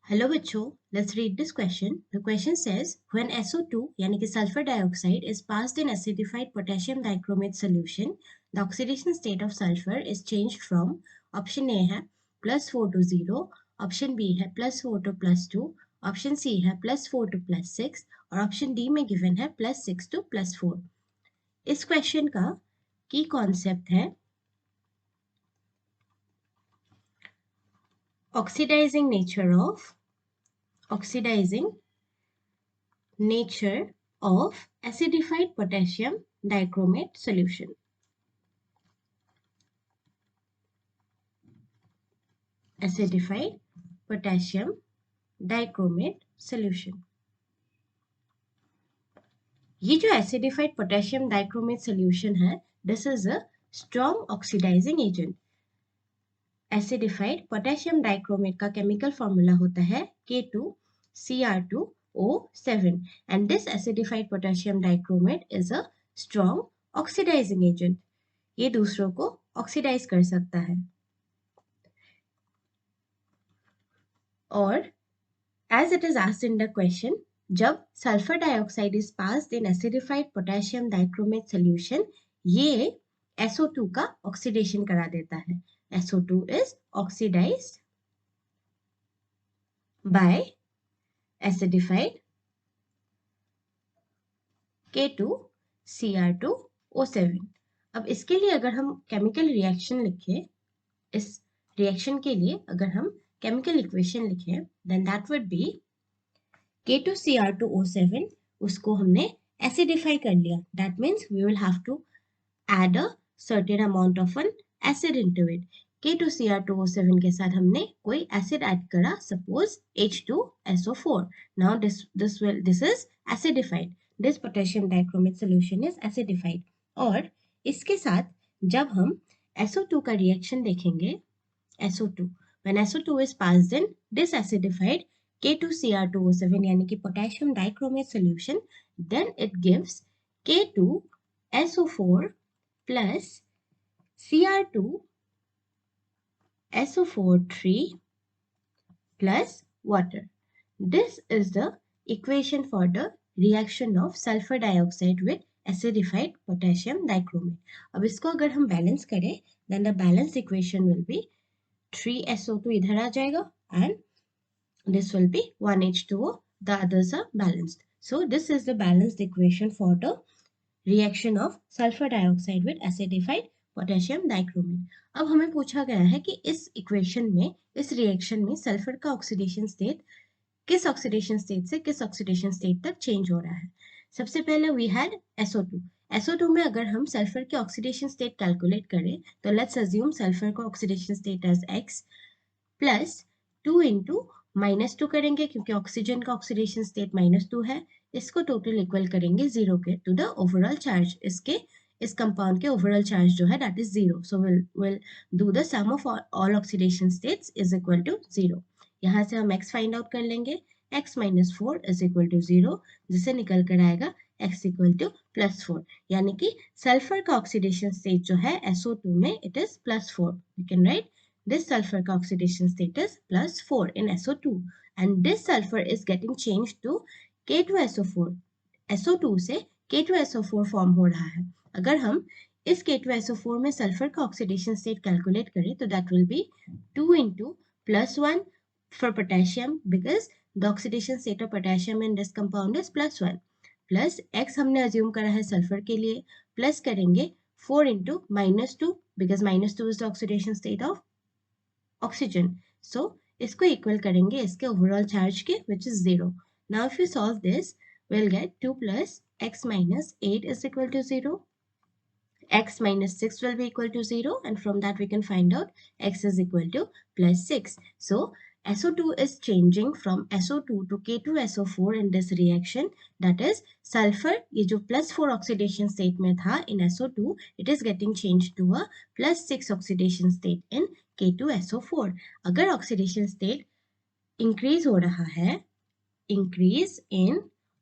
Hello बच्चों, let's read this question. The question says when SO2 यानी कि sulfur dioxide is passed in acidified potassium dichromate solution, the oxidation state of sulfur is changed from option A है +4 to 0, option B है +4 to +2, option C है +4 to +6 और option D में given है +6 to +4. इस question का की concept है oxidizing nature of acidified potassium dichromate solution. Acidified potassium dichromate solution. ये जो acidified potassium dichromate solution है, this is a strong oxidizing agent. Acidified potassium dichromate का chemical formula होता है K2Cr2O7 and this acidified potassium dichromate is a strong oxidizing agent. ये दूसरों को oxidize कर सकता है. और as it is asked in the question, जब sulfur dioxide is passed in acidified potassium dichromate solution, ये SO2 का oxidation करा देता है. SO2 is oxidized by acidified K2Cr2O7. अब इसके लिए अगर हम केमिकल रिएक्शन लिखें, इस रिएक्शन के लिए अगर हम केमिकल इक्वेशन लिखें, then that would be K2Cr2O7 उसको हमने एसिडिफाई कर लिया. That means we will have to add a certain amount of an acid into it. K2Cr2O7 के साथ हमने कोई एसिड ऐड करा, suppose H2SO4. Now this is acidified. This potassium dichromate solution is acidified. और इसके साथ जब हम SO2 का रिएक्शन देखेंगे, SO2, when SO2 is passed in this acidified K2Cr2O7 यानी कि potassium dichromate solution, then it gives K2SO4 plus Cr2SO4 plus water. This is the equation for the reaction of sulfur dioxide with acidified potassium dichromate. अब इसको अगर हम balance करें, then the balance equation will be 3SO2 इधर आ जाएगा and this will be 1H2O. The others are balanced. So this is the balanced equation for the reaction of sulfur dioxide with acidified potassium dichromate. अब हमें पूछा गया है कि इस equation में, इस रिएक्शन में सल्फर का ऑक्सीडेशन स्टेट किस ऑक्सीडेशन स्टेट से किस ऑक्सीडेशन स्टेट तक चेंज हो रहा है. सबसे पहले वी हैड SO2. SO2 में अगर हम सल्फर के ऑक्सीडेशन स्टेट कैलकुलेट करें तो लेट्स अज्यूम सल्फर का oxidation state as X plus 2 into -2 करेंगे क्योंकि ऑक्सीजन का ऑक्सीडेशन स्टेट -2 है. इसको टोटल इक्वल करेंगे 0 के टू द ओवरऑल चार्ज. इस कंपाउंड के ओवरऑल चार्ज जो है that is 0. So will do the sum of all oxidation states is equal to 0. यहाँ से हम x फाइंड आउट कर लेंगे. x - 4 इज इक्वल टू 0, जिसे निकल कर आएगा x इक्वल टू +4. यानी कि सल्फर का ऑक्सीडेशन स्टेट जो है SO2 में it is +4. You can write this sulfur का oxidation state is +4 in SO2 and this sulfur is getting changed to K2SO4. SO2 से K2SO4 फॉर्म हो रहा है. अगर हम इस K2SO4 में सल्फर का ऑक्सीडेशन स्टेट कैलकुलेट करें तो that will be 2 into +1 for potassium because the oxidation state of potassium in this compound is +1 plus X हमने assume करा है सल्फर के लिए प्लस करेंगे 4 into -2 because -2 is the oxidation state of oxygen. So इसको equal करेंगे इसके overall charge के which is 0. Now if you solve this, we'll get 2 plus x minus 8 is equal to 0. X minus 6 will be equal to 0 and from that we can find out x is equal to +6. So SO2 is changing from SO2 to K2SO4 in this reaction. That is sulfur ये जो +4 oxidation state में था in SO2, it is getting changed to a +6 oxidation state in K2SO4. अगर oxidation state increase हो रहा है, increase in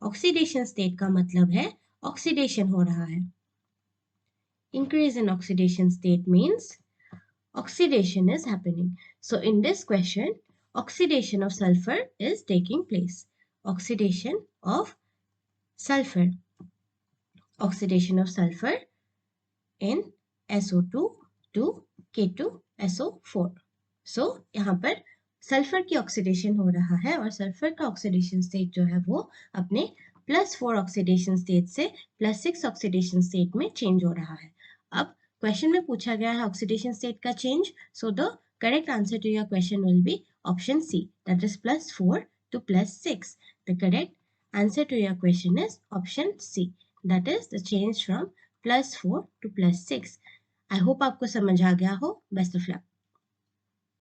oxidation state का मतलब है oxidation हो रहा है. Increase in oxidation state means oxidation is happening. So in this question, oxidation of sulfur is taking place. Oxidation of sulfur. Oxidation of sulfur in SO2 to K2SO4. So यहाँ पर sulphur की oxidation हो रहा है और sulphur का oxidation state जो है वो अपने +4 ऑक्सीडेशन स्टेट से +6 ऑक्सीडेशन स्टेट में चेंज हो रहा है. अब क्वेश्चन में पूछा गया है ऑक्सीडेशन स्टेट का change, so the correct answer to your question will be option C, that is +4 to +6. The correct answer to your question is option C, that is the change from +4 to +6. I hope आपको समझ आ गया हो. Best of luck.